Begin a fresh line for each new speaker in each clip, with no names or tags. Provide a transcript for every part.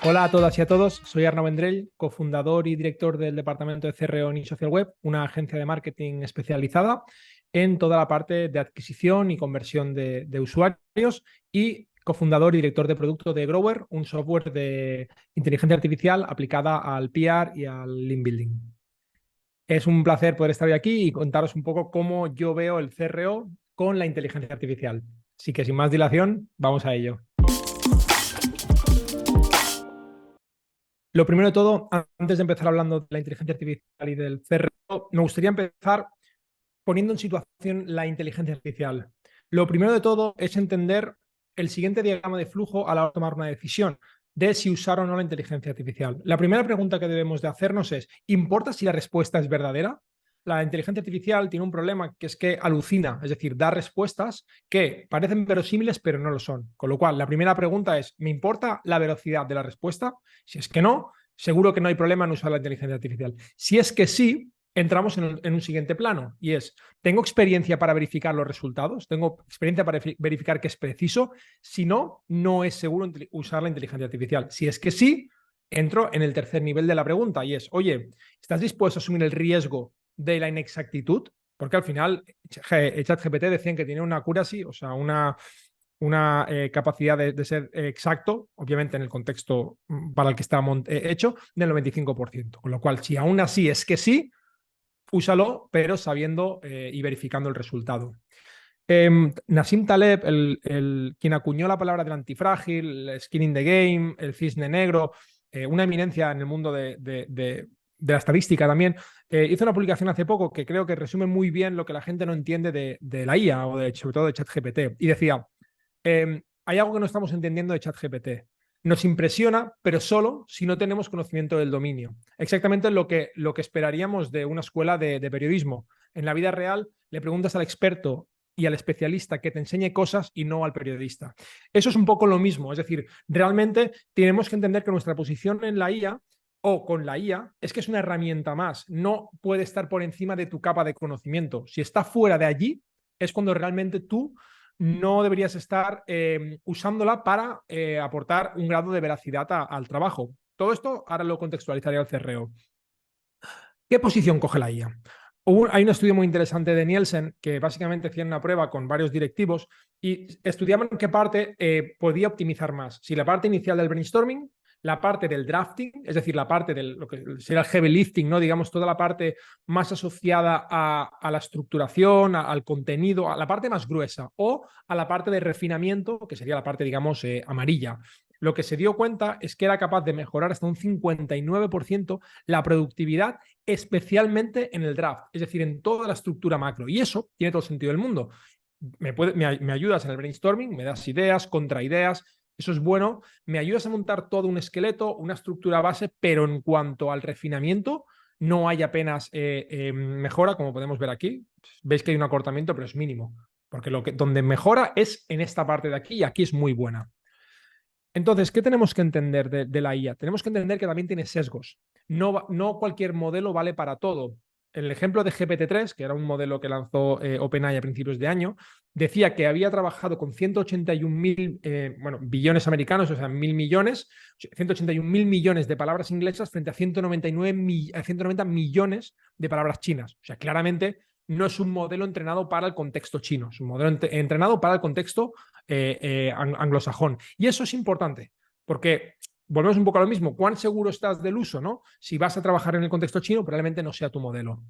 Hola a todas y a todos, soy Arnau Vendrell, cofundador y director del departamento de CRO en eSocial Web, una agencia de marketing especializada en toda la parte de adquisición y conversión de usuarios, y cofundador y director de producto de Grower, un software de inteligencia artificial aplicada al PR y al link building. Es un placer poder estar hoy aquí y contaros un poco cómo yo veo el CRO con la inteligencia artificial. Así que sin más dilación, vamos a ello. Lo primero de todo, antes de empezar hablando de la inteligencia artificial y del CRO, me gustaría empezar poniendo en situación la inteligencia artificial. Lo primero de todo es entender el siguiente diagrama de flujo a la hora de tomar una decisión de si usar o no la inteligencia artificial. La primera pregunta que debemos de hacernos es, ¿importa si la respuesta es verdadera? La inteligencia artificial tiene un problema, que es que alucina, es decir, da respuestas que parecen verosímiles pero no lo son. Con lo cual, la primera pregunta es, ¿me importa la velocidad de la respuesta? Si es que no, seguro que no hay problema en usar la inteligencia artificial. Si es que sí, entramos en un siguiente plano, y es, ¿tengo experiencia para verificar los resultados? ¿Tengo experiencia para verificar que es preciso? Si no, no es seguro usar la inteligencia artificial. Si es que sí, entro en el tercer nivel de la pregunta, y es, oye, ¿estás dispuesto a asumir el riesgo de la inexactitud? Porque al final ChatGPT decían que tiene una accuracy, o sea, una capacidad de ser exacto, obviamente en el contexto para el que está hecho, del 95%. Con lo cual, si aún así es que sí, úsalo, pero sabiendo y verificando el resultado. Nassim Taleb, quien acuñó la palabra del antifrágil, el skin in the game, el cisne negro, una eminencia en el mundo de la estadística también, hizo una publicación hace poco que creo que resume muy bien lo que la gente no entiende de la IA o sobre todo de ChatGPT. Y decía, hay algo que no estamos entendiendo de ChatGPT. Nos impresiona, pero solo si no tenemos conocimiento del dominio. Exactamente lo que esperaríamos de una escuela de periodismo. En la vida real le preguntas al experto y al especialista que te enseñe cosas y no al periodista. Eso es un poco lo mismo. Es decir, realmente tenemos que entender que nuestra posición en la IA o con la IA es que es una herramienta más. No puede estar por encima de tu capa de conocimiento. Si está fuera de allí, es cuando realmente tú no deberías estar usándola para aportar un grado de veracidad al trabajo. Todo esto ahora lo contextualizaría al CRO. ¿Qué posición coge la IA? Hay un estudio muy interesante de Nielsen que básicamente hacían una prueba con varios directivos y estudiaban qué parte podía optimizar más. Si la parte inicial del brainstorming, la parte del drafting, es decir, la parte de lo que será el heavy lifting, ¿no? Digamos, toda la parte más asociada a la estructuración, al contenido, a la parte más gruesa, o a la parte de refinamiento, que sería la parte, digamos, amarilla. Lo que se dio cuenta es que era capaz de mejorar hasta un 59% la productividad, especialmente en el draft, es decir, en toda la estructura macro. Y eso tiene todo el sentido del mundo. Me ayudas en el brainstorming, me das ideas, contraideas, eso es bueno, me ayudas a montar todo un esqueleto, una estructura base, pero en cuanto al refinamiento, no hay apenas mejora, como podemos ver aquí. Veis que hay un acortamiento, pero es mínimo, porque donde mejora es en esta parte de aquí, y aquí es muy buena. Entonces, ¿qué tenemos que entender de la IA? Tenemos que entender que también tiene sesgos. No cualquier modelo vale para todo. El ejemplo de GPT-3, que era un modelo que lanzó OpenAI a principios de año, decía que había trabajado con 181.000 billones americanos, o sea, 1.000 millones, 181.000 millones de palabras inglesas frente a 190 millones de palabras chinas. O sea, claramente no es un modelo entrenado para el contexto chino, es un modelo entrenado para el contexto anglosajón. Y eso es importante, porque volvemos un poco a lo mismo. ¿Cuán seguro estás del uso, no? Si vas a trabajar en el contexto chino, probablemente no sea tu modelo.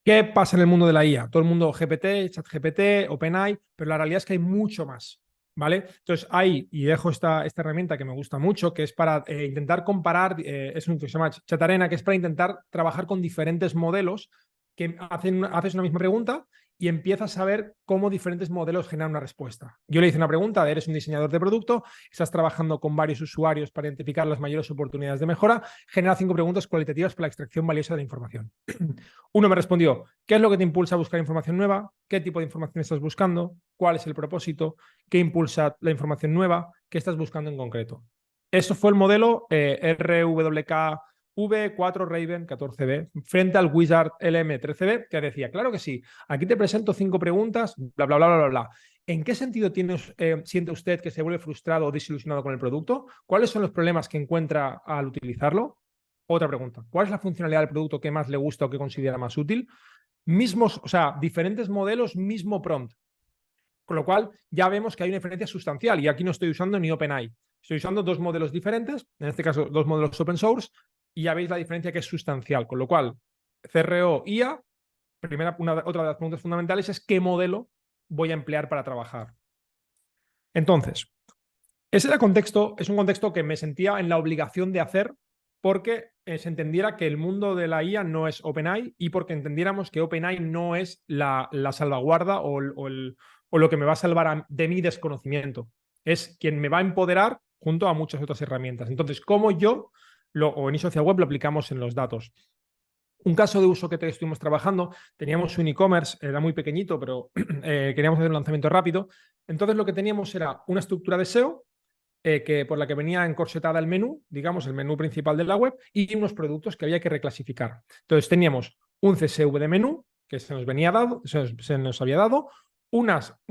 ¿Qué pasa en el mundo de la IA? Todo el mundo GPT, ChatGPT, OpenAI, pero la realidad es que hay mucho más, ¿vale? Entonces hay, y dejo esta herramienta que me gusta mucho, que es para intentar comparar, es un que se llama Chatarena, que es para intentar trabajar con diferentes modelos que haces una misma pregunta y empiezas a ver cómo diferentes modelos generan una respuesta. Yo le hice una pregunta, eres un diseñador de producto, estás trabajando con varios usuarios para identificar las mayores oportunidades de mejora, genera 5 preguntas cualitativas para la extracción valiosa de la información. Uno me respondió, ¿qué es lo que te impulsa a buscar información nueva? ¿Qué tipo de información estás buscando? ¿Cuál es el propósito? ¿Qué impulsa la información nueva? ¿Qué estás buscando en concreto? Eso fue el modelo RWK V4 Raven 14B frente al Wizard LM13B que decía, claro que sí, aquí te presento 5 preguntas, bla, bla, bla, bla, bla. ¿En qué sentido siente usted que se vuelve frustrado o desilusionado con el producto? ¿Cuáles son los problemas que encuentra al utilizarlo? Otra pregunta, ¿cuál es la funcionalidad del producto que más le gusta o que considera más útil? Mismos, o sea, diferentes modelos, mismo prompt. Con lo cual, ya vemos que hay una diferencia sustancial. Y aquí no estoy usando ni OpenAI. Estoy usando dos modelos diferentes, en este caso, dos modelos open source, y ya veis la diferencia que es sustancial. Con lo cual, CRO, IA, otra de las preguntas fundamentales es qué modelo voy a emplear para trabajar. Entonces, ese era contexto, es un contexto que me sentía en la obligación de hacer porque se entendiera que el mundo de la IA no es OpenAI y porque entendiéramos que OpenAI no es la salvaguarda o lo que me va a salvar de mi desconocimiento. Es quien me va a empoderar junto a muchas otras herramientas. Entonces, ¿cómo yo o en eSocial Web lo aplicamos en los datos? Un caso de uso que estuvimos trabajando, teníamos un e-commerce, era muy pequeñito, pero queríamos hacer un lanzamiento rápido. Entonces, lo que teníamos era una estructura de SEO por la que venía encorsetada el menú, digamos, el menú principal de la web, y unos productos que había que reclasificar. Entonces teníamos un CSV de menú que se nos venía dado, se nos había dado, un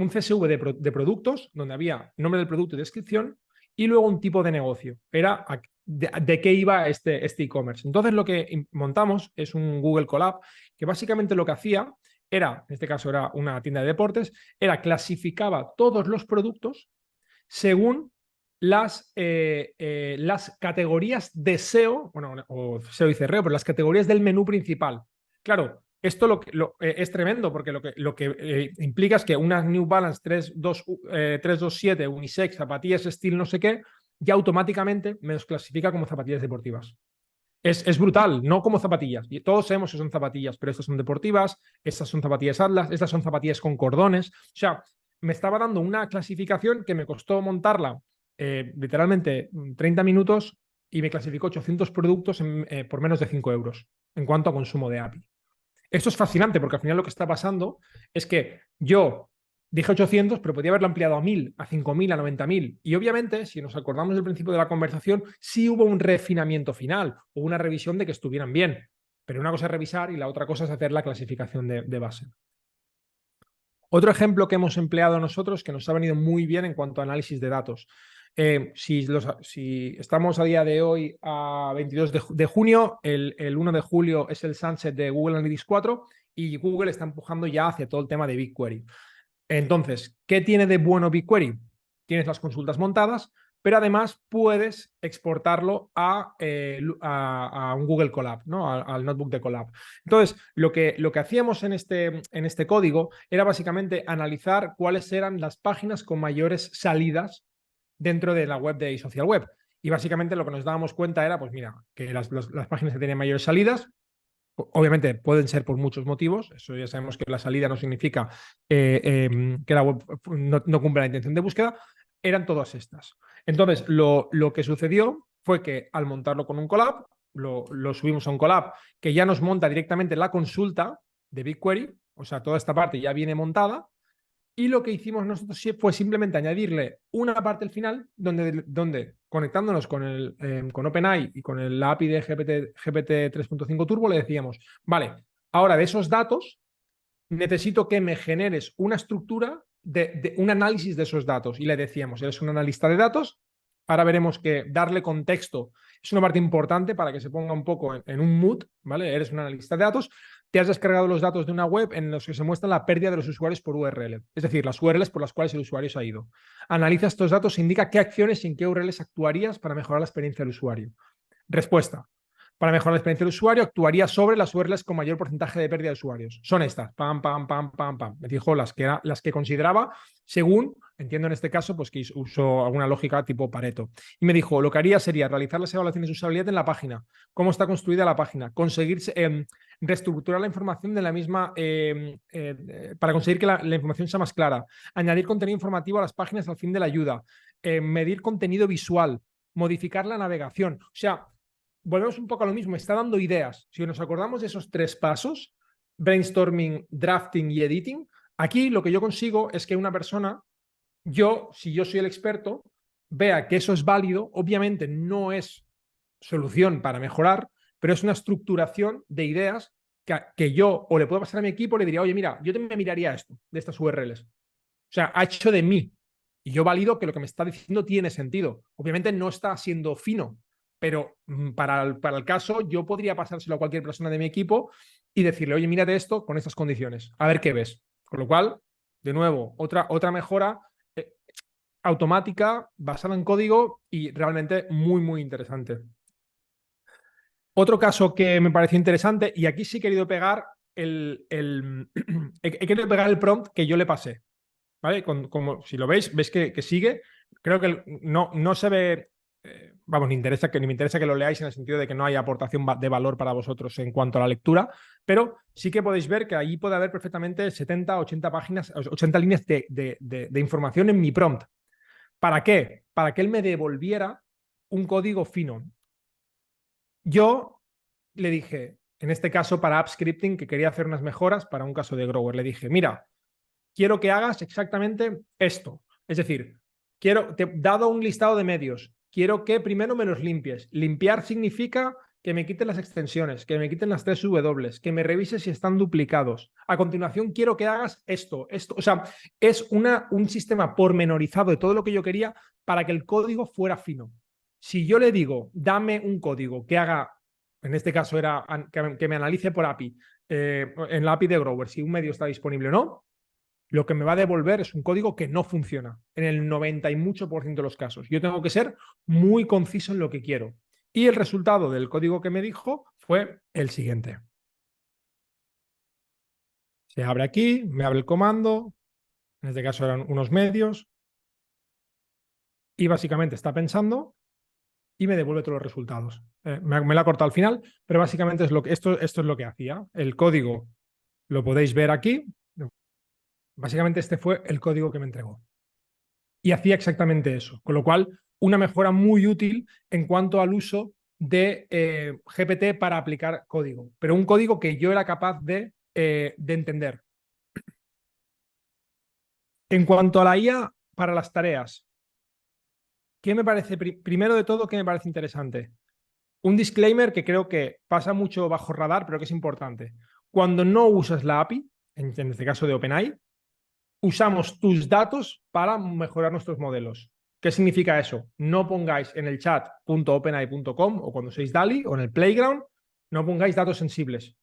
CSV de productos, donde había nombre del producto y descripción, y luego un tipo de negocio. Era de qué iba este e-commerce. Entonces lo que montamos es un Google Colab, que básicamente lo que hacía era, en este caso era una tienda de deportes, clasificaba todos los productos según las categorías de SEO, bueno, o SEO y CRO, pero las categorías del menú principal. Claro, esto es tremendo porque lo que implica es que una New Balance 327 unisex, zapatillas estilo no sé qué, ya automáticamente me los clasifica como zapatillas deportivas. Es brutal, no como zapatillas. Y todos sabemos que son zapatillas, pero estas son deportivas, estas son zapatillas Atlas, estas son zapatillas con cordones. O sea, me estaba dando una clasificación que me costó montarla literalmente 30 minutos y me clasificó 800 productos por menos de 5 euros en cuanto a consumo de API. Esto es fascinante porque al final lo que está pasando es que yo dije 800, pero podía haberlo ampliado a 1000, a 5000, a 90.000. Y obviamente, si nos acordamos del principio de la conversación, sí hubo un refinamiento final o una revisión de que estuvieran bien. Pero una cosa es revisar y la otra cosa es hacer la clasificación de base. Otro ejemplo que hemos empleado nosotros que nos ha venido muy bien en cuanto a análisis de datos. Si estamos a día de hoy a 22 de junio, el 1 de julio es el sunset de Google Analytics 4 y Google está empujando ya hacia todo el tema de BigQuery. Entonces, ¿qué tiene de bueno BigQuery? Tienes las consultas montadas, pero además puedes exportarlo a un Google Colab, ¿no? Al notebook de Colab. Entonces, lo que hacíamos en este código era básicamente analizar cuáles eran las páginas con mayores salidas dentro de la web de eSocial Web. Y básicamente lo que nos dábamos cuenta era, pues mira, que las páginas que tenían mayores salidas, obviamente pueden ser por muchos motivos, eso ya sabemos que la salida no significa que la web no cumple la intención de búsqueda, eran todas estas. Entonces, lo que sucedió fue que al montarlo con un Colab, lo subimos a un Colab que ya nos monta directamente la consulta de BigQuery, o sea, toda esta parte ya viene montada, y lo que hicimos nosotros fue simplemente añadirle una parte al final donde conectándonos con OpenAI y con la API de GPT 3.5 Turbo le decíamos, vale, ahora de esos datos necesito que me generes una estructura de un análisis de esos datos. Y le decíamos, eres un analista de datos, ahora veremos que darle contexto es una parte importante para que se ponga un poco en un mood, ¿vale? Eres un analista de datos, te has descargado los datos de una web en los que se muestra la pérdida de los usuarios por URL, es decir, las URLs por las cuales el usuario se ha ido. Analiza estos datos e indica qué acciones y en qué URLs actuarías para mejorar la experiencia del usuario. Respuesta. Para mejorar la experiencia del usuario, actuaría sobre las URLs con mayor porcentaje de pérdida de usuarios. Son estas, pam, pam, pam, pam, pam. Me dijo las que consideraba según, entiendo en este caso, pues que uso alguna lógica tipo Pareto. Y me dijo, lo que haría sería realizar las evaluaciones de usabilidad en la página, cómo está construida la página, conseguir reestructurar la información de la misma para conseguir que la información sea más clara, añadir contenido informativo a las páginas al fin de la ayuda, medir contenido visual, modificar la navegación. O sea, volvemos un poco a lo mismo, está dando ideas. Si nos acordamos de esos 3 pasos, brainstorming, drafting y editing, aquí lo que yo consigo es que una persona, si yo soy el experto, vea que eso es válido, obviamente no es solución para mejorar, pero es una estructuración de ideas que yo o le puedo pasar a mi equipo, le diría, oye, mira, yo me miraría esto, de estas URLs. O sea, ha hecho de mí. Y yo valido que lo que me está diciendo tiene sentido. Obviamente no está siendo fino, pero para el caso yo podría pasárselo a cualquier persona de mi equipo y decirle, oye, mírate esto con estas condiciones, a ver qué ves. Con lo cual, de nuevo, otra mejora automática, basada en código y realmente muy, muy interesante. Otro caso que me pareció interesante, y aquí sí he querido pegar he querido pegar el prompt que yo le pasé. ¿Vale? Como si lo veis que sigue. Creo que no se ve, vamos, ni me interesa que lo leáis en el sentido de que no hay aportación de valor para vosotros en cuanto a la lectura, pero sí que podéis ver que ahí puede haber perfectamente 70, 80 páginas, 80 líneas de información en mi prompt. ¿Para qué? Para que él me devolviera un código fino. Yo le dije, en este caso para app scripting, que quería hacer unas mejoras para un caso de Grower, le dije, mira, quiero que hagas exactamente esto. Es decir, dado un listado de medios, quiero que primero me los limpies. Limpiar significa que me quiten las extensiones, que me quiten las 3W, que me revises si están duplicados. A continuación, quiero que hagas esto. O sea, es un sistema pormenorizado de todo lo que yo quería para que el código fuera fino. Si yo le digo, dame un código que haga, en este caso era que me analice por API, en la API de Grower, si un medio está disponible o no, lo que me va a devolver es un código que no funciona en el 90 y mucho por ciento de los casos. Yo tengo que ser muy conciso en lo que quiero. Y el resultado del código que me dijo fue el siguiente. Se abre aquí, me abre el comando, en este caso eran unos medios, y básicamente está pensando y me devuelve todos los resultados. Me la ha cortado al final, pero básicamente esto es lo que hacía. El código lo podéis ver aquí. Básicamente este fue el código que me entregó. Y hacía exactamente eso. Con lo cual, una mejora muy útil en cuanto al uso de GPT para aplicar código, pero un código que yo era capaz de entender. En cuanto a la IA para las tareas, ¿qué me parece? Primero de todo, ¿qué me parece interesante? Un disclaimer que creo que pasa mucho bajo radar, pero que es importante. Cuando no usas la API, en este caso de OpenAI, usamos tus datos para mejorar nuestros modelos. ¿Qué significa eso? No pongáis en el chat .openai.com o cuando seáis DALI o en el Playground, no pongáis datos sensibles.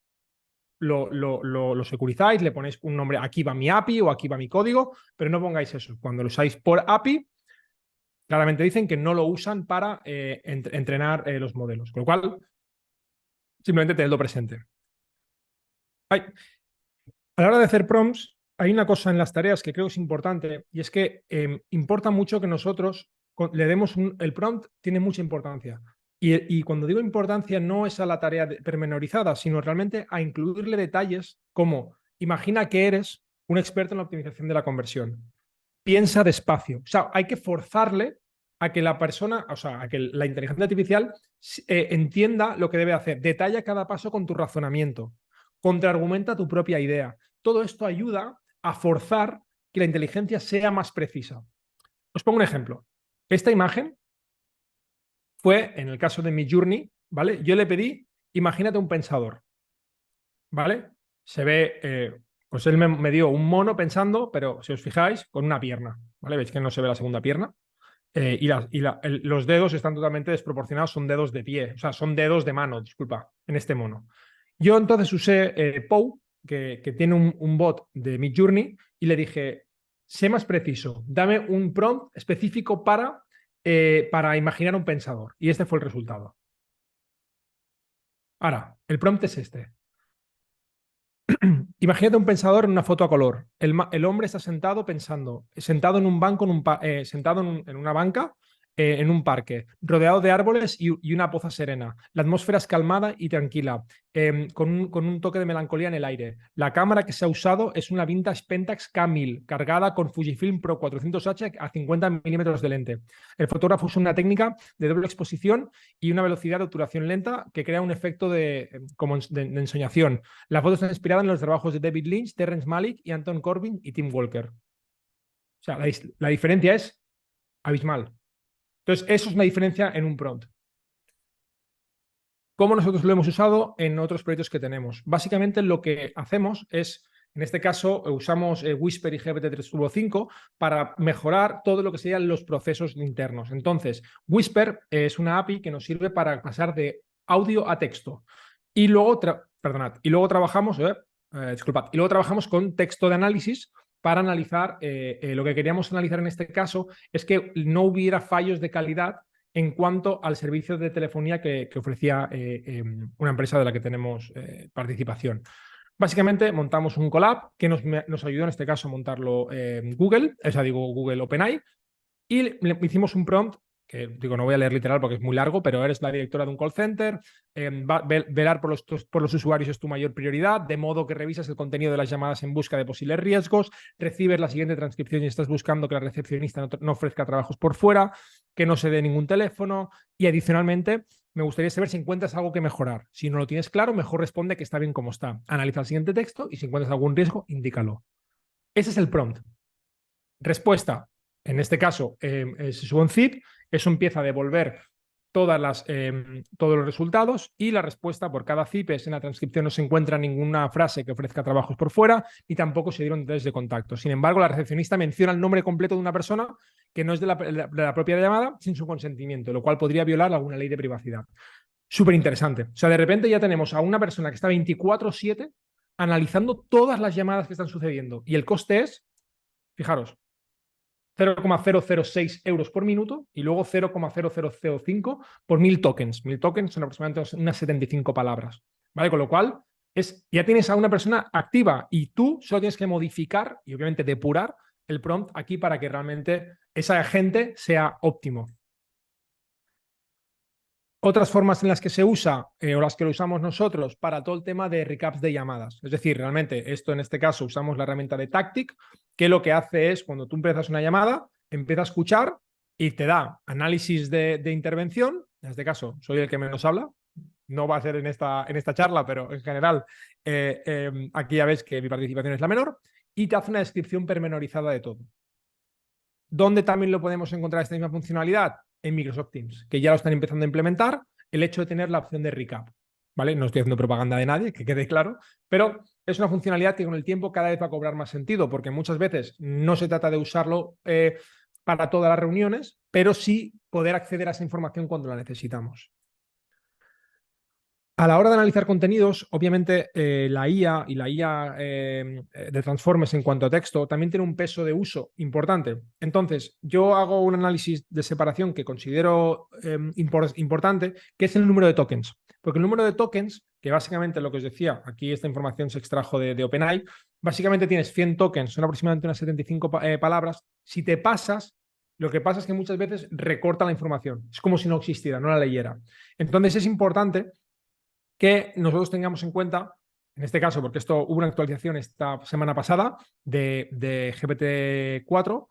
Lo securizáis, le ponéis un nombre, aquí va mi API o aquí va mi código, pero no pongáis eso. Cuando lo usáis por API, claramente dicen que no lo usan para entrenar los modelos. Con lo cual, simplemente tenedlo presente. Ay, a la hora de hacer prompts, hay una cosa en las tareas que creo que es importante y es que importa mucho que nosotros le demos el prompt, tiene mucha importancia. Y cuando digo importancia no es a la tarea pormenorizada, sino realmente a incluirle detalles como, imagina que eres un experto en la optimización de la conversión. Piensa despacio. O sea, hay que forzarle a que la persona, o sea, a que la inteligencia artificial entienda lo que debe hacer. Detalla cada paso con tu razonamiento. Contraargumenta tu propia idea. Todo esto ayuda a forzar que la inteligencia sea más precisa. Os pongo un ejemplo. Esta imagen fue, en el caso de Midjourney, ¿vale? Yo le pedí, imagínate un pensador, ¿vale? Se ve, pues él me dio un mono pensando, pero si os fijáis, con una pierna, ¿vale? Veis que no se ve la segunda pierna. Los dedos están totalmente desproporcionados, son dedos de pie, o sea, son dedos de mano, disculpa, en este mono. Yo entonces usé Pou, que tiene un bot de Midjourney, y le dije, sé más preciso, dame un prompt específico para imaginar un pensador. Y este fue el resultado. Ahora, el prompt es este. Imagínate un pensador en una foto a color. El hombre está sentado pensando, sentado en un banco, sentado en una banca, en un parque, rodeado de árboles y una poza serena. La atmósfera es calmada y tranquila, con un toque de melancolía en el aire. La cámara que se ha usado es una Vintage Pentax K1000, cargada con Fujifilm Pro 400H a 50 milímetros de lente. El fotógrafo usa una técnica de doble exposición y una velocidad de obturación lenta que crea un efecto de ensoñación. La foto está inspirada en los trabajos de David Lynch, Terrence Malick y Anton Corbin y Tim Walker. O sea, la diferencia es abismal. Entonces, eso es una diferencia en un prompt. ¿Cómo nosotros lo hemos usado en otros proyectos que tenemos? Básicamente lo que hacemos es, en este caso, usamos Whisper y GPT-3 Turbo 5 para mejorar todo lo que serían los procesos internos. Entonces, Whisper es una API que nos sirve para pasar de audio a texto. Y luego, disculpad, y luego trabajamos con texto de análisis para analizar, lo que queríamos analizar en este caso es que no hubiera fallos de calidad en cuanto al servicio de telefonía que ofrecía una empresa de la que tenemos participación. Básicamente montamos un collab que nos ayudó en este caso a montarlo Google, o sea, digo Google OpenAI, y le hicimos un prompt que digo, no voy a leer literal porque es muy largo, pero eres la directora de un call center, velar por los usuarios es tu mayor prioridad, de modo que revisas el contenido de las llamadas en busca de posibles riesgos, recibes la siguiente transcripción y estás buscando que la recepcionista no ofrezca trabajos por fuera, que no se dé ningún teléfono y adicionalmente me gustaría saber si encuentras algo que mejorar. Si no lo tienes claro, mejor responde que está bien como está. Analiza el siguiente texto y si encuentras algún riesgo, indícalo. Ese es el prompt. Respuesta, en este caso, se sube un zip, eso empieza a devolver todos los resultados y la respuesta por cada zip es en la transcripción no se encuentra ninguna frase que ofrezca trabajos por fuera y tampoco se dieron detalles de contacto. Sin embargo, la recepcionista menciona el nombre completo de una persona que no es de la propia llamada sin su consentimiento, lo cual podría violar alguna ley de privacidad. Súper interesante. O sea, de repente ya tenemos a una persona que está 24/7 analizando todas las llamadas que están sucediendo y el coste es, fijaros, 0,006 euros por minuto y luego 0,0005 por 1000 tokens. 1000 tokens son aproximadamente unas 75 palabras. ¿Vale? Con lo cual, ya tienes a una persona activa y tú solo tienes que modificar y obviamente depurar el prompt aquí para que realmente ese agente sea óptimo. Otras formas en las que se usa o las que lo usamos nosotros para todo el tema de recaps de llamadas. Es decir, realmente esto en este caso usamos la herramienta de Tactic, que lo que hace es cuando tú empiezas una llamada, empieza a escuchar y te da análisis de intervención. En este caso, soy el que menos habla. No va a ser en esta charla, pero en general aquí ya ves que mi participación es la menor y te hace una descripción pormenorizada de todo. ¿Dónde también lo podemos encontrar esta misma funcionalidad? En Microsoft Teams, que ya lo están empezando a implementar, el hecho de tener la opción de recap. ¿Vale? No estoy haciendo propaganda de nadie, que quede claro, pero es una funcionalidad que con el tiempo cada vez va a cobrar más sentido, porque muchas veces no se trata de usarlo para todas las reuniones, pero sí poder acceder a esa información cuando la necesitamos. A la hora de analizar contenidos, obviamente la IA y la IA de Transformers en cuanto a texto también tiene un peso de uso importante. Entonces, yo hago un análisis de separación que considero importante, que es el número de tokens. Porque el número de tokens, que básicamente lo que os decía, aquí esta información se extrajo de OpenAI, básicamente tienes 100 tokens, son aproximadamente unas 75 palabras. Si te pasas, lo que pasa es que muchas veces recorta la información. Es como si no existiera, no la leyera. Entonces, es importante que nosotros tengamos en cuenta, en este caso, porque esto hubo una actualización esta semana pasada de GPT-4,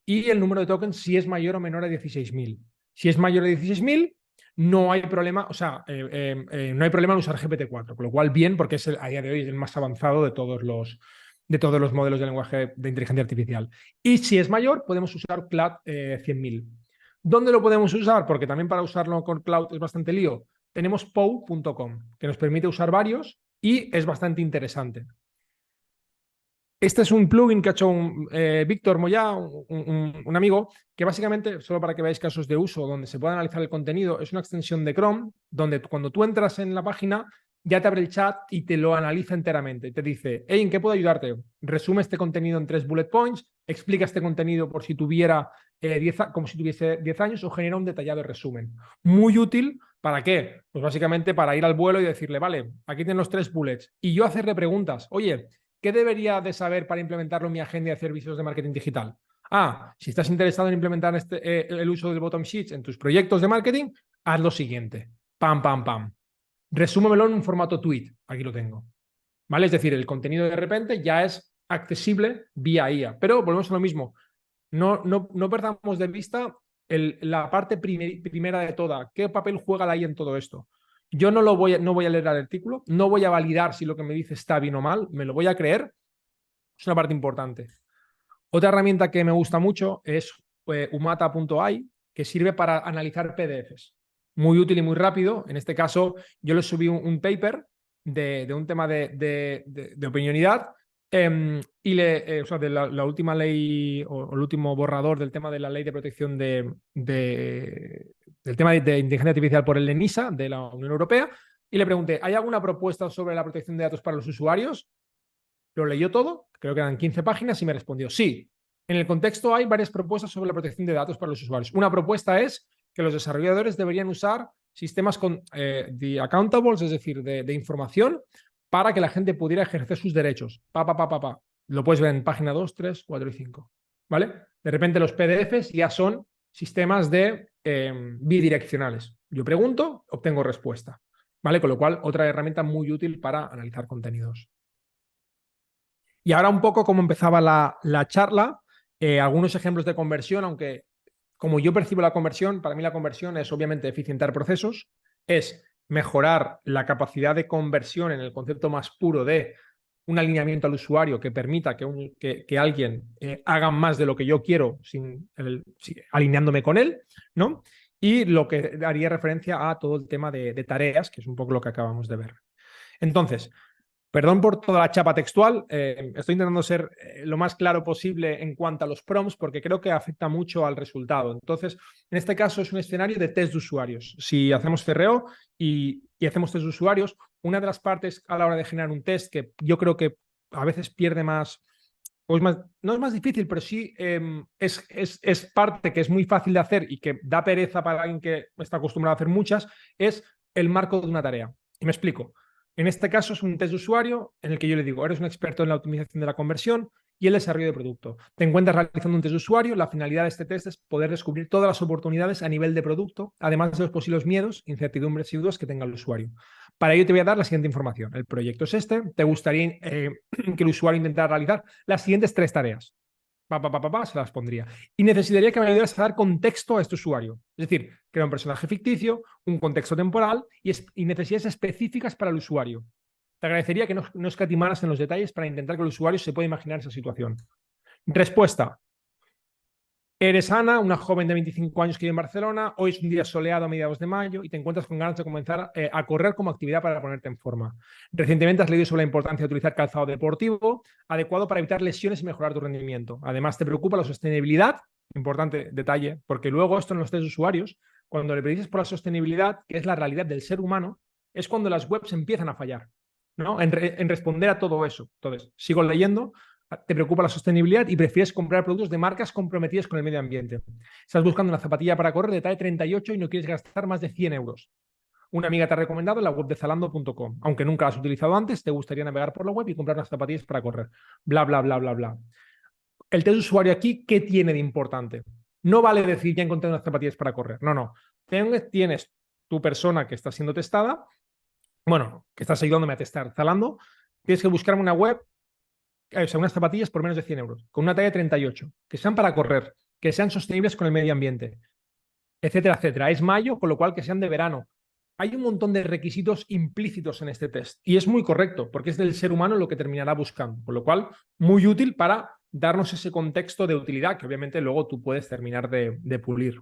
y el número de tokens si es mayor o menor a 16.000. Si es mayor a 16.000, no hay problema, o sea, no hay problema en usar GPT-4, con lo cual bien, porque a día de hoy es el más avanzado de todos los modelos de lenguaje de inteligencia artificial. Y si es mayor, podemos usar Cloud 100.000. ¿Dónde lo podemos usar? Porque también para usarlo con Cloud es bastante lío. Tenemos POW.com, que nos permite usar varios y es bastante interesante. Este es un plugin que ha hecho Víctor Moyá, un amigo, que básicamente, solo para que veáis casos de uso donde se puede analizar el contenido, es una extensión de Chrome, donde cuando tú entras en la página ya te abre el chat y te lo analiza enteramente. Te dice, hey, ¿en qué puedo ayudarte? Resume este contenido en 3 bullet points, explica este contenido por si tuviera como si tuviese 10 años o genera un detallado resumen. Muy útil, ¿para qué? Pues básicamente para ir al vuelo y decirle, vale, aquí tienes los 3 bullets. Y yo hacerle preguntas, oye, ¿qué debería de saber para implementarlo en mi agenda de servicios de marketing digital? Si estás interesado en implementar el uso del bottom sheets en tus proyectos de marketing, haz lo siguiente. Pam, pam, pam. Resúmemelo en un formato tweet. Aquí lo tengo. ¿Vale? Es decir, el contenido de repente ya es accesible vía IA. Pero volvemos a lo mismo. No perdamos de vista la parte primera de toda. ¿Qué papel juega la IA en todo esto? Yo no voy a leer el artículo, no voy a validar si lo que me dice está bien o mal, me lo voy a creer. Es una parte importante. Otra herramienta que me gusta mucho es Umata.ai, que sirve para analizar PDFs. muy útil y muy rápido. En este caso, yo le subí un paper de un tema de opinionidad o sea, de la última ley o el último borrador del tema de la ley de protección del tema de inteligencia artificial por el ENISA de la Unión Europea y le pregunté, ¿hay alguna propuesta sobre la protección de datos para los usuarios? Lo leyó todo, creo que eran 15 páginas y me respondió, sí. En el contexto hay varias propuestas sobre la protección de datos para los usuarios. Una propuesta es que los desarrolladores deberían usar sistemas de accountables, es decir, de información, para que la gente pudiera ejercer sus derechos. Lo puedes ver en página 2, 3, 4 y 5. ¿Vale? De repente los PDFs ya son sistemas de bidireccionales. Yo pregunto, obtengo respuesta. ¿Vale? Con lo cual, otra herramienta muy útil para analizar contenidos. Y ahora un poco como empezaba la charla, algunos ejemplos de conversión, aunque como yo percibo la conversión, para mí la conversión es obviamente eficientar procesos, es mejorar la capacidad de conversión en el concepto más puro de un alineamiento al usuario que permita que alguien haga más de lo que yo quiero alineándome con él, ¿no? Y lo que haría referencia a todo el tema de tareas, que es un poco lo que acabamos de ver. Entonces, perdón por toda la chapa textual, estoy intentando ser lo más claro posible en cuanto a los prompts porque creo que afecta mucho al resultado. Entonces, en este caso es un escenario de test de usuarios. Si hacemos CRO y hacemos test de usuarios, una de las partes a la hora de generar un test que yo creo que a veces pierde más, o es más, no es más difícil, pero sí es parte que es muy fácil de hacer y que da pereza para alguien que está acostumbrado a hacer muchas, es el marco de una tarea. Y me explico. En este caso es un test de usuario en el que yo le digo, eres un experto en la optimización de la conversión y el desarrollo de producto. Te encuentras realizando un test de usuario. La finalidad de este test es poder descubrir todas las oportunidades a nivel de producto, además de los posibles miedos, incertidumbres y dudas que tenga el usuario. Para ello te voy a dar la siguiente información. El proyecto es este. Te gustaría que el usuario intentara realizar las siguientes 3 tareas. Se las pondría. Y necesitaría que me ayudaras a dar contexto a este usuario. Es decir, crear un personaje ficticio, un contexto temporal y necesidades específicas para el usuario. Te agradecería que no escatimaras en los detalles para intentar que el usuario se pueda imaginar esa situación. Respuesta. Eres Ana, una joven de 25 años que vive en Barcelona. Hoy es un día soleado a mediados de mayo y te encuentras con ganas de comenzar a correr como actividad para ponerte en forma. Recientemente has leído sobre la importancia de utilizar calzado deportivo adecuado para evitar lesiones y mejorar tu rendimiento. Además, te preocupa la sostenibilidad, importante detalle, porque luego esto en los test de usuarios, cuando le predices por la sostenibilidad, que es la realidad del ser humano, es cuando las webs empiezan a fallar, ¿no? En responder a todo eso. Entonces, sigo leyendo. Te preocupa la sostenibilidad y prefieres comprar productos de marcas comprometidas con el medio ambiente. Estás buscando una zapatilla para correr de talla 38 y no quieres gastar más de 100 euros. Una amiga te ha recomendado la web de Zalando.com. Aunque nunca la has utilizado antes, te gustaría navegar por la web y comprar unas zapatillas para correr. Bla, bla, bla, bla, bla. El test de usuario aquí, ¿qué tiene de importante? No vale decir ya encontré unas zapatillas para correr. No, no. Tienes tu persona que está siendo testada, bueno, que estás ayudándome a testar Zalando, tienes que buscarme una web, o sea, unas zapatillas por menos de 100 euros, con una talla 38, que sean para correr, que sean sostenibles con el medio ambiente, etcétera, etcétera. Es mayo, con lo cual que sean de verano. Hay un montón de requisitos implícitos en este test y es muy correcto porque es del ser humano lo que terminará buscando, con lo cual muy útil para darnos ese contexto de utilidad que obviamente luego tú puedes terminar de pulir.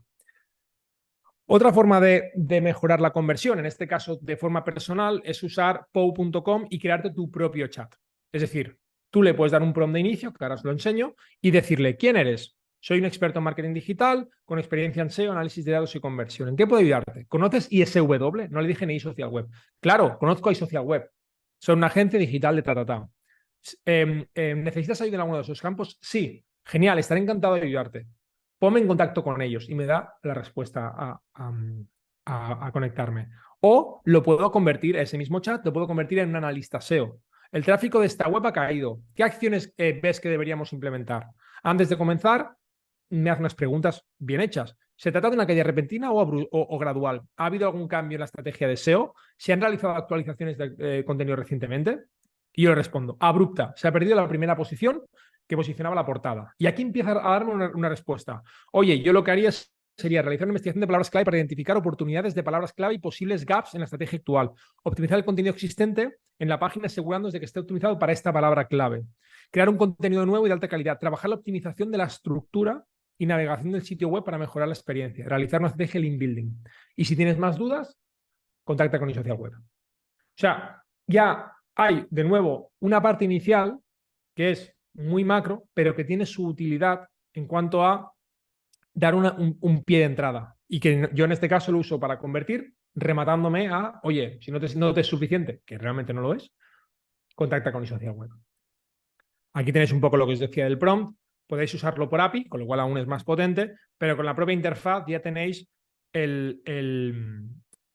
Otra forma de mejorar la conversión, en este caso de forma personal, es usar POW.com y crearte tu propio chat. Es decir, tú le puedes dar un prompt de inicio, que ahora os lo enseño, y decirle, ¿quién eres? Soy un experto en marketing digital, con experiencia en SEO, análisis de datos y conversión. ¿En qué puedo ayudarte? ¿Conoces ISW? No le dije ni iSocial Web. Claro, conozco a iSocial Web. Son una agencia digital de ta. ¿Necesitas ayuda en alguno de esos campos? Sí. Genial, estaré encantado de ayudarte. Ponme en contacto con ellos y me da la respuesta a conectarme. O lo puedo convertir, ese mismo chat, lo puedo convertir en un analista SEO. El tráfico de esta web ha caído. ¿Qué acciones ves que deberíamos implementar? Antes de comenzar, me hace unas preguntas bien hechas. ¿Se trata de una caída repentina o gradual? ¿Ha habido algún cambio en la estrategia de SEO? ¿Se han realizado actualizaciones de contenido recientemente? Y yo le respondo, abrupta. Se ha perdido la primera posición que posicionaba la portada. Y aquí empieza a darme una respuesta. Oye, yo lo que haría sería realizar una investigación de palabras clave para identificar oportunidades de palabras clave y posibles gaps en la estrategia actual. Optimizar el contenido existente en la página asegurándonos de que esté optimizado para esta palabra clave. Crear un contenido nuevo y de alta calidad. Trabajar la optimización de la estructura y navegación del sitio web para mejorar la experiencia, realizar una estrategia de link building. Y si tienes más dudas, contacta con eSocial Web. O sea, ya hay de nuevo una parte inicial que es muy macro, pero que tiene su utilidad en cuanto a dar un pie de entrada. Y que yo en este caso lo uso para convertir, rematándome a, oye, si no te es suficiente, que realmente no lo es, contacta con eSocial Web. Aquí tenéis un poco lo que os decía del prompt. Podéis usarlo por API, con lo cual aún es más potente, pero con la propia interfaz ya tenéis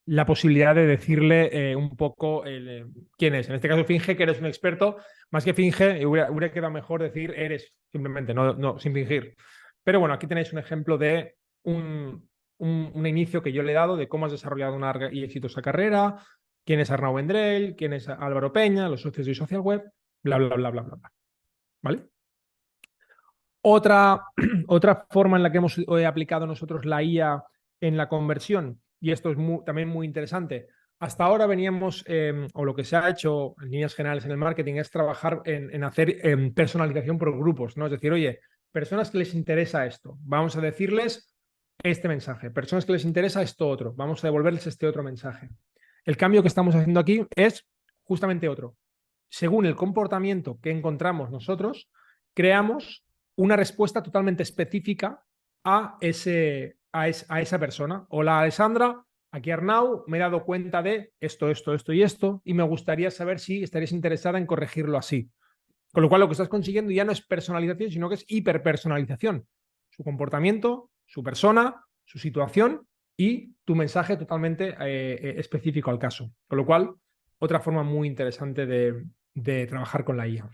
la posibilidad de decirle un poco quién es. En este caso, finge que eres un experto. Más que finge, hubiera quedado mejor decir eres, simplemente, no sin fingir. Pero bueno, aquí tenéis un ejemplo de un inicio que yo le he dado de cómo has desarrollado una larga y exitosa carrera, quién es Arnau Vendrell, quién es Álvaro Peña, los socios de Social Web, bla, bla, bla, bla, bla. ¿Vale? Otra forma en la que hemos aplicado nosotros la IA en la conversión, y esto es también muy interesante. Hasta ahora veníamos, o lo que se ha hecho en líneas generales en el marketing, es trabajar en hacer personalización por grupos, ¿no? Es decir, oye, personas que les interesa esto, vamos a decirles este mensaje. Personas que les interesa esto otro, vamos a devolverles este otro mensaje. El cambio que estamos haciendo aquí es justamente otro. Según el comportamiento que encontramos nosotros, creamos una respuesta totalmente específica a esa persona. Hola, Alessandra, aquí Arnau, me he dado cuenta de esto, y me gustaría saber si estarías interesada en corregirlo así. Con lo cual, lo que estás consiguiendo ya no es personalización, sino que es hiperpersonalización. Su comportamiento, su persona, su situación y tu mensaje totalmente específico al caso. Con lo cual, otra forma muy interesante de trabajar con la IA.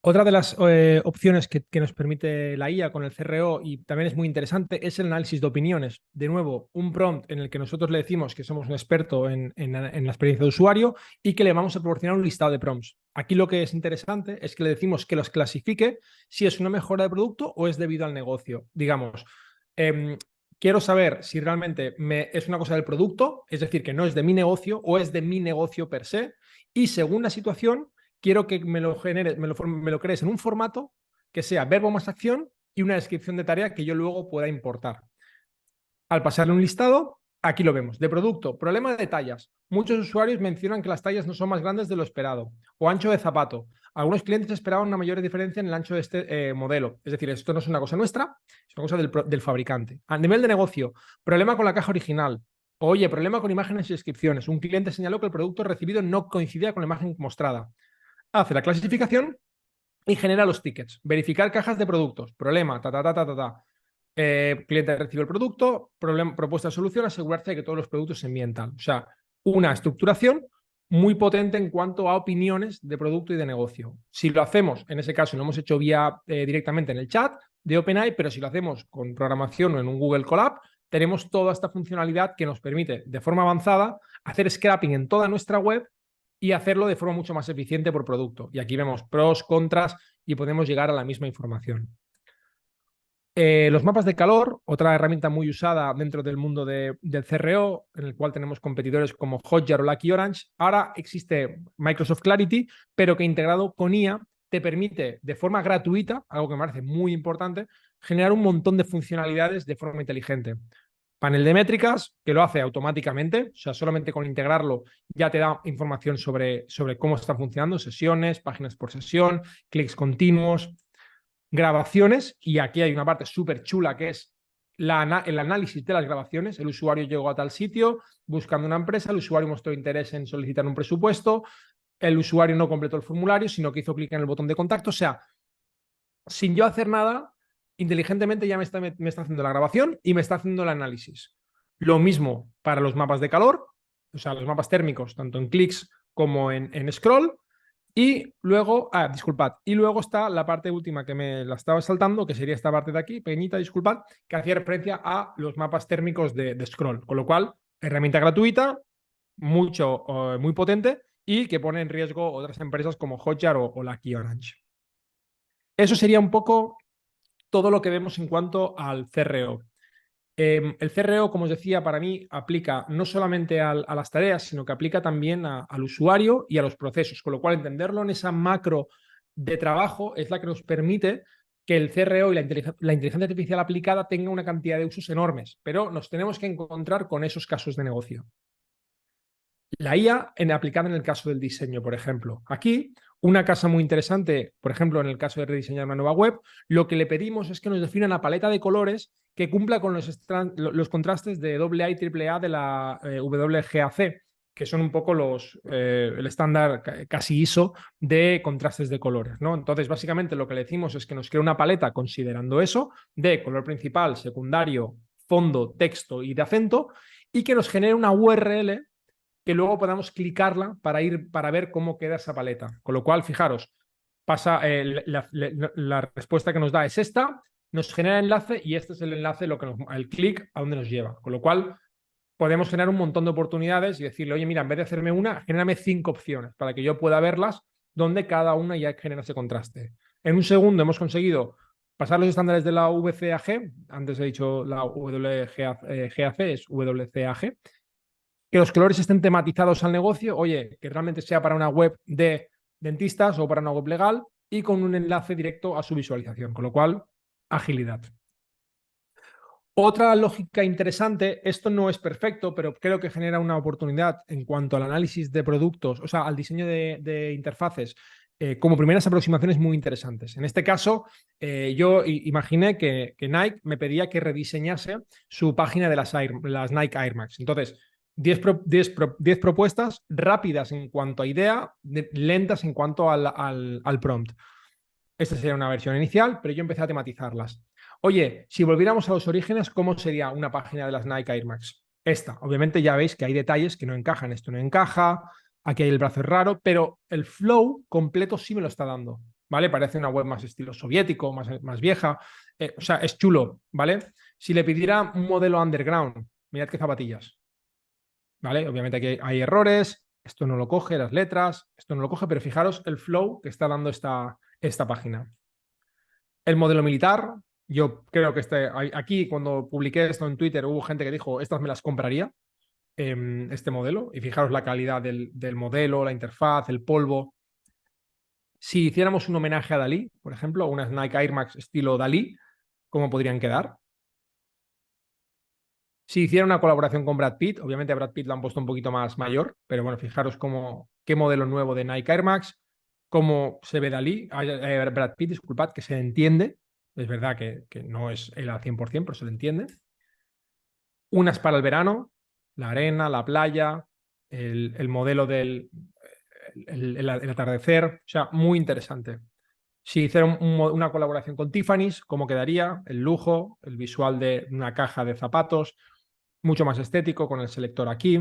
Otra de las opciones que nos permite la IA con el CRO y también es muy interesante es el análisis de opiniones. De nuevo, un prompt en el que nosotros le decimos que somos un experto en la experiencia de usuario y que le vamos a proporcionar un listado de prompts. Aquí lo que es interesante es que le decimos que los clasifique si es una mejora de producto o es debido al negocio. Digamos, quiero saber si realmente es una cosa del producto, es decir, que no es de mi negocio o es de mi negocio per se, y según la situación quiero que me lo crees en un formato que sea verbo más acción y una descripción de tarea que yo luego pueda importar. Al pasarle un listado, aquí lo vemos. De producto, problema de tallas. Muchos usuarios mencionan que las tallas no son más grandes de lo esperado. O ancho de zapato. Algunos clientes esperaban una mayor diferencia en el ancho de este modelo. Es decir, esto no es una cosa nuestra, es una cosa del fabricante. A nivel de negocio, problema con la caja original. Oye, problema con imágenes y descripciones. Un cliente señaló que el producto recibido no coincidía con la imagen mostrada. Hace la clasificación y genera los tickets. Verificar cajas de productos. Problema, cliente recibe el producto, propuesta de solución, asegurarse de que todos los productos se envíen tal. O sea, una estructuración muy potente en cuanto a opiniones de producto y de negocio. Si lo hacemos, en ese caso lo hemos hecho directamente en el chat de OpenAI, pero si lo hacemos con programación o en un Google Colab, tenemos toda esta funcionalidad que nos permite de forma avanzada hacer scrapping en toda nuestra web y hacerlo de forma mucho más eficiente por producto. Y aquí vemos pros, contras y podemos llegar a la misma información. Los mapas de calor, otra herramienta muy usada dentro del mundo del CRO, en el cual tenemos competidores como Hotjar o Lucky Orange. Ahora existe Microsoft Clarity, pero que integrado con IA te permite de forma gratuita, algo que me parece muy importante, generar un montón de funcionalidades de forma inteligente. Panel de métricas, que lo hace automáticamente, o sea, solamente con integrarlo ya te da información sobre cómo están funcionando, sesiones, páginas por sesión, clics continuos, grabaciones, y aquí hay una parte súper chula que es el análisis de las grabaciones. El usuario llegó a tal sitio buscando una empresa, el usuario mostró interés en solicitar un presupuesto, el usuario no completó el formulario, sino que hizo clic en el botón de contacto. O sea, sin yo hacer nada, inteligentemente ya me está haciendo la grabación y me está haciendo el análisis. Lo mismo para los mapas de calor, o sea, los mapas térmicos, tanto en clics como en scroll. Y luego, disculpad, y luego está la parte última que me la estaba saltando, que sería esta parte de aquí, pequeñita, disculpad, que hacía referencia a los mapas térmicos de scroll. Con lo cual, herramienta gratuita, muy potente y que pone en riesgo otras empresas como Hotjar o Lucky Orange. Eso sería un poco todo lo que vemos en cuanto al CRO. El CRO, como os decía, para mí aplica no solamente a las tareas, sino que aplica también al usuario y a los procesos, con lo cual entenderlo en esa macro de trabajo es la que nos permite que el CRO y la inteligencia artificial aplicada tenga una cantidad de usos enormes, pero nos tenemos que encontrar con esos casos de negocio. La IA aplicada en el caso del diseño, por ejemplo. Aquí, una casa muy interesante, por ejemplo, en el caso de rediseñar una nueva web, lo que le pedimos es que nos defina una paleta de colores que cumpla con los contrastes de AA y AAA de la WGAC, que son un poco el estándar casi ISO de contrastes de colores, ¿no? Entonces, básicamente lo que le decimos es que nos crea una paleta considerando eso, de color principal, secundario, fondo, texto y de acento, y que nos genere una URL que luego podamos clicarla para ver cómo queda esa paleta. Con lo cual, fijaros, pasa la respuesta que nos da es esta, nos genera enlace y este es el enlace, el clic a donde nos lleva. Con lo cual, podemos generar un montón de oportunidades y decirle, oye, mira, en vez de hacerme una, genérame 5 opciones para que yo pueda verlas donde cada una ya genera ese contraste. En un segundo hemos conseguido pasar los estándares de la VCAG, antes he dicho la WGAC, es WCAG, que los colores estén tematizados al negocio, oye, que realmente sea para una web de dentistas o para una web legal y con un enlace directo a su visualización, con lo cual, agilidad. Otra lógica interesante, esto no es perfecto, pero creo que genera una oportunidad en cuanto al análisis de productos, o sea, al diseño de interfaces, como primeras aproximaciones muy interesantes. En este caso, yo imaginé que Nike me pedía que rediseñase su página de las Nike Air Max. Entonces, 10 propuestas rápidas en cuanto a idea, lentas en cuanto al prompt. Esta sería una versión inicial, pero yo empecé a tematizarlas. Oye, si volviéramos a los orígenes, ¿cómo sería una página de las Nike Air Max? Esta, obviamente ya veis que hay detalles que no encajan. Esto no encaja, aquí hay el brazo es raro, pero el flow completo sí me lo está dando, ¿vale? Parece una web más estilo soviético, más vieja. O sea, es chulo, ¿vale? Si le pidiera un modelo underground, mirad qué zapatillas, ¿vale? Obviamente aquí hay errores, esto no lo coge, las letras, esto no lo coge, pero fijaros el flow que está dando esta página. El modelo militar, yo creo que aquí cuando publiqué esto en Twitter hubo gente que dijo, estas me las compraría, este modelo, y fijaros la calidad del modelo, la interfaz, el polvo. Si hiciéramos un homenaje a Dalí, por ejemplo, unas Nike Air Max estilo Dalí, ¿cómo podrían quedar? Si hiciera una colaboración con Brad Pitt, obviamente a Brad Pitt lo han puesto un poquito más mayor, pero bueno, fijaros qué modelo nuevo de Nike Air Max, cómo se ve Dalí, Brad Pitt, disculpad, que se entiende, es verdad que no es él al 100%, pero se le entiende. Unas para el verano, la arena, la playa, el modelo del el atardecer, o sea, muy interesante. Si hiciera una colaboración con Tiffany's, ¿cómo quedaría? El lujo, el visual de una caja de zapatos, mucho más estético con el selector aquí.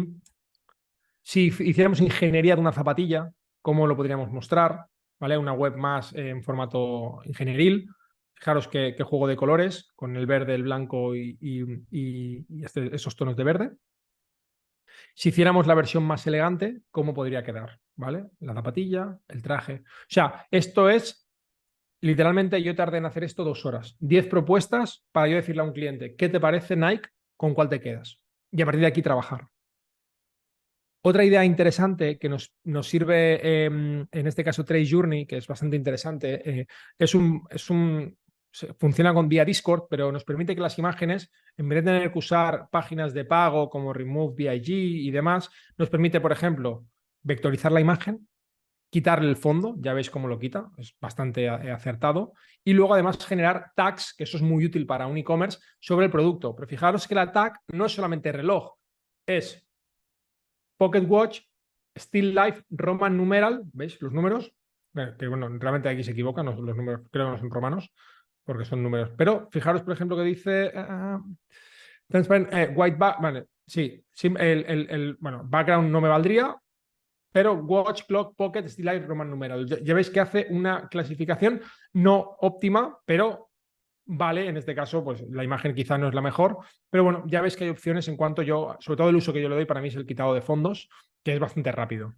Si hiciéramos ingeniería de una zapatilla, ¿cómo lo podríamos mostrar? ¿Vale? Una web más en formato ingenieril. Fijaros qué juego de colores con el verde, el blanco y esos tonos de verde. Si hiciéramos la versión más elegante, ¿cómo podría quedar? ¿Vale? La zapatilla, el traje. O sea, esto es, literalmente yo tardé en hacer esto 2 horas. 10 propuestas para yo decirle a un cliente, ¿qué te parece Nike? ¿Con cuál te quedas? Y a partir de aquí trabajar. Otra idea interesante que nos sirve, en este caso Trace Journey, que es bastante interesante, funciona vía Discord, pero nos permite que las imágenes, en vez de tener que usar páginas de pago como Remove BIG y demás, nos permite, por ejemplo, vectorizar la imagen, quitarle el fondo, ya veis cómo lo quita, es bastante acertado, y luego además generar tags, que eso es muy útil para un e-commerce, sobre el producto. Pero fijaros que la tag no es solamente reloj, es Pocket Watch, Still Life, Roman Numeral, ¿veis los números? Que bueno, realmente aquí se equivocan, los números creo que no son romanos, porque son números. Pero fijaros, por ejemplo, que dice white vale, sí, bueno, background no me valdría, pero Watch, Clock, Pocket, Still Life, Roman Numeral. Ya veis que hace una clasificación no óptima, pero vale, en este caso, pues la imagen quizá no es la mejor, pero bueno, ya ves que hay opciones en cuanto sobre todo el uso que yo le doy para mí es el quitado de fondos, que es bastante rápido.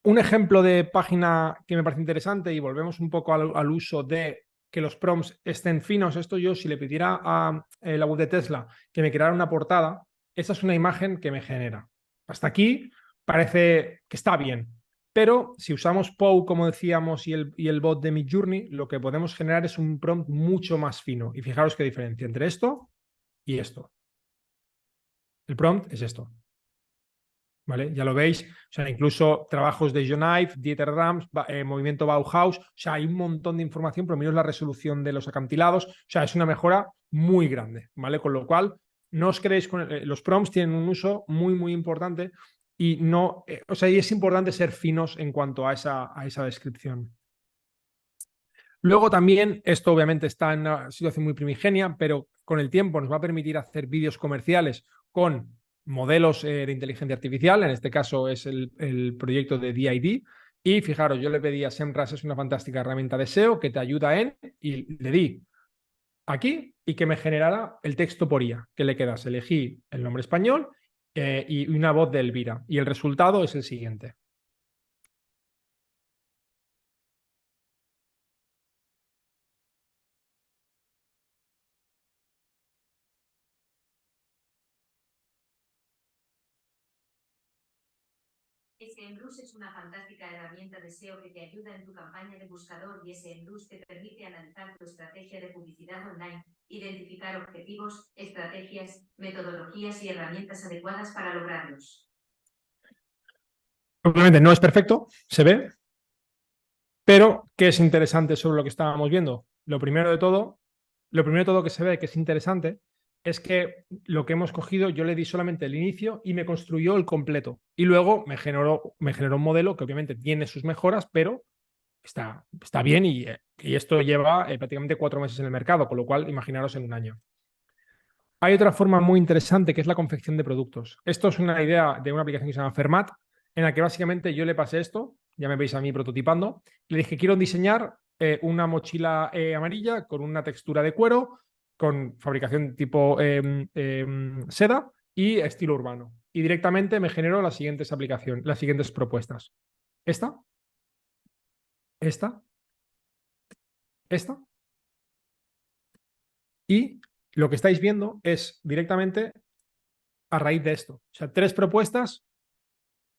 Un ejemplo de página que me parece interesante y volvemos un poco al uso de que los prompts estén finos. Esto yo, si le pidiera a la web de Tesla que me creara una portada, esa es una imagen que me genera. Hasta aquí parece que está bien, Pero si usamos Poe, como decíamos, y el bot de Midjourney, lo que podemos generar es un prompt mucho más fino. Y fijaros qué diferencia entre esto y esto. El prompt es esto. ¿Vale? Ya lo veis, o sea, incluso trabajos de John Ive, Dieter Rams, movimiento Bauhaus, o sea, hay un montón de información, pero menos la resolución de los acantilados, o sea, es una mejora muy grande, ¿vale? Con lo cual, no os creéis, los prompts tienen un uso muy, muy importante y no, o sea, y es importante ser finos en cuanto a esa descripción. Luego también, esto obviamente está en una situación muy primigenia, pero con el tiempo nos va a permitir hacer vídeos comerciales con modelos de inteligencia artificial. En este caso es el proyecto de DID. Y fijaros, yo le pedí a SEMrush, es una fantástica herramienta de SEO que te ayuda y le di aquí y que me generara el texto por IA. ¿Qué le quedas? Elegí el nombre español y una voz de Elvira. Y el resultado es el siguiente.
SEMrush es una fantástica herramienta de SEO que te ayuda en tu campaña de buscador y SEMrush te permite analizar tu estrategia de publicidad online, identificar objetivos, estrategias, metodologías y herramientas adecuadas para lograrlos.
Obviamente no es perfecto, se ve, pero ¿qué es interesante sobre lo que estábamos viendo? Lo primero de todo que se ve que es interesante es que lo que hemos cogido, yo le di solamente el inicio y me construyó el completo. Y luego me generó un modelo que obviamente tiene sus mejoras, pero está bien y esto lleva prácticamente 4 meses en el mercado, con lo cual imaginaros en un año. Hay otra forma muy interesante que es la confección de productos. Esto es una idea de una aplicación que se llama Fermat, en la que básicamente yo le pasé esto, ya me veis a mí prototipando, le dije, quiero diseñar una mochila amarilla con una textura de cuero, con fabricación tipo seda y estilo urbano. Y directamente me generó las siguientes aplicaciones, las siguientes propuestas. Esta, esta, esta. Y lo que estáis viendo es directamente a raíz de esto. O sea, 3 propuestas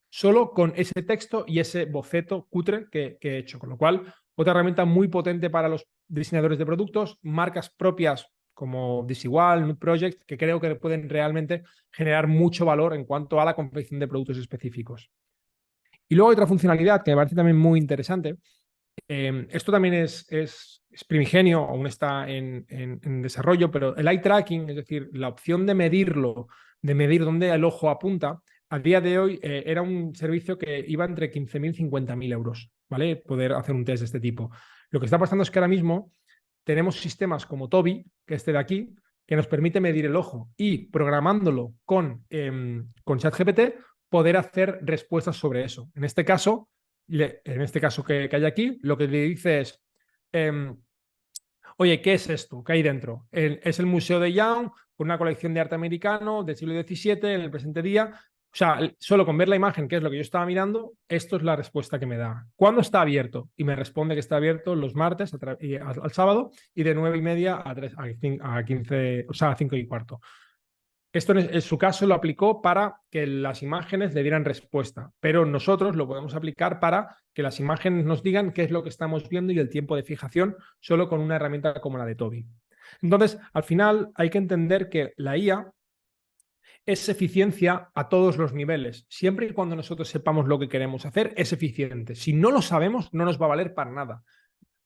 solo con ese texto y ese boceto cutre que he hecho. Con lo cual, otra herramienta muy potente para los diseñadores de productos, marcas propias como Desigual, Nude Project, que creo que pueden realmente generar mucho valor en cuanto a la confección de productos específicos. Y luego hay otra funcionalidad que me parece también muy interesante. Esto también es primigenio, aún está en desarrollo, pero el eye tracking, es decir, la opción de medirlo, de medir dónde el ojo apunta, a día de hoy era un servicio que iba entre 15.000 y 50.000 euros, ¿vale? Poder hacer un test de este tipo. Lo que está pasando es que ahora mismo tenemos sistemas como Toby, que este de aquí, que nos permite medir el ojo y programándolo con ChatGPT, poder hacer respuestas sobre eso. En este caso que hay aquí, lo que le dice es, oye, ¿qué es esto? ¿Qué hay dentro? Es el Museo de Young, con una colección de arte americano del siglo XVII, en el presente día. O sea, solo con ver la imagen, que es lo que yo estaba mirando, esto es la respuesta que me da. ¿Cuándo está abierto? Y me responde que está abierto los martes al sábado y de 9:30 a 15, o sea, a 5:15. Esto en su caso lo aplicó para que las imágenes le dieran respuesta, pero nosotros lo podemos aplicar para que las imágenes nos digan qué es lo que estamos viendo y el tiempo de fijación solo con una herramienta como la de Toby. Entonces, al final hay que entender que la IA es eficiencia a todos los niveles. Siempre y cuando nosotros sepamos lo que queremos hacer, es eficiente. Si no lo sabemos, no nos va a valer para nada.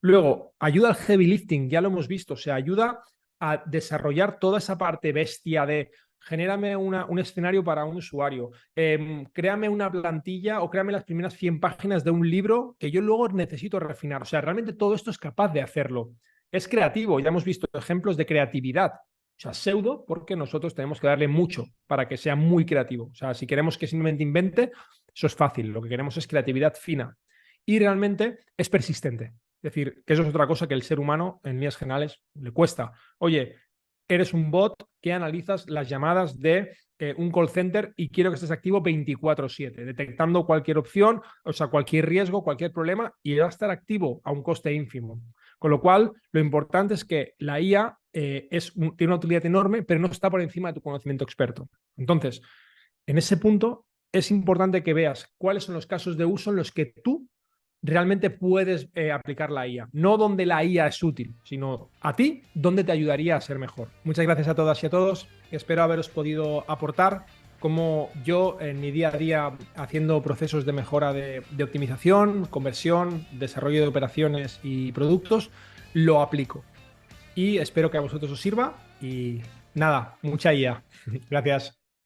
Luego, ayuda al heavy lifting, ya lo hemos visto, o sea, ayuda a desarrollar toda esa parte bestia de genérame un escenario para un usuario, créame una plantilla o créame las primeras 100 páginas de un libro que yo luego necesito refinar. O sea, realmente todo esto es capaz de hacerlo. Es creativo, ya hemos visto ejemplos de creatividad. O sea, pseudo, porque nosotros tenemos que darle mucho para que sea muy creativo. O sea, si queremos que simplemente invente, eso es fácil. Lo que queremos es creatividad fina. Y realmente es persistente. Es decir, que eso es otra cosa que el ser humano, en líneas generales, le cuesta. Oye, eres un bot que analizas las llamadas de un call center y quiero que estés activo 24/7, detectando cualquier opción, o sea, cualquier riesgo, cualquier problema, y va a estar activo a un coste ínfimo. Con lo cual, lo importante es que la IA tiene una utilidad enorme, pero no está por encima de tu conocimiento experto. Entonces, en ese punto, es importante que veas cuáles son los casos de uso en los que tú realmente puedes aplicar la IA. No donde la IA es útil, sino a ti, donde te ayudaría a ser mejor. Muchas gracias a todas y a todos. Espero haberos podido aportar cómo yo en mi día a día haciendo procesos de mejora de optimización, conversión, desarrollo de operaciones y productos, lo aplico. Y espero que a vosotros os sirva y nada, mucha IA. Gracias.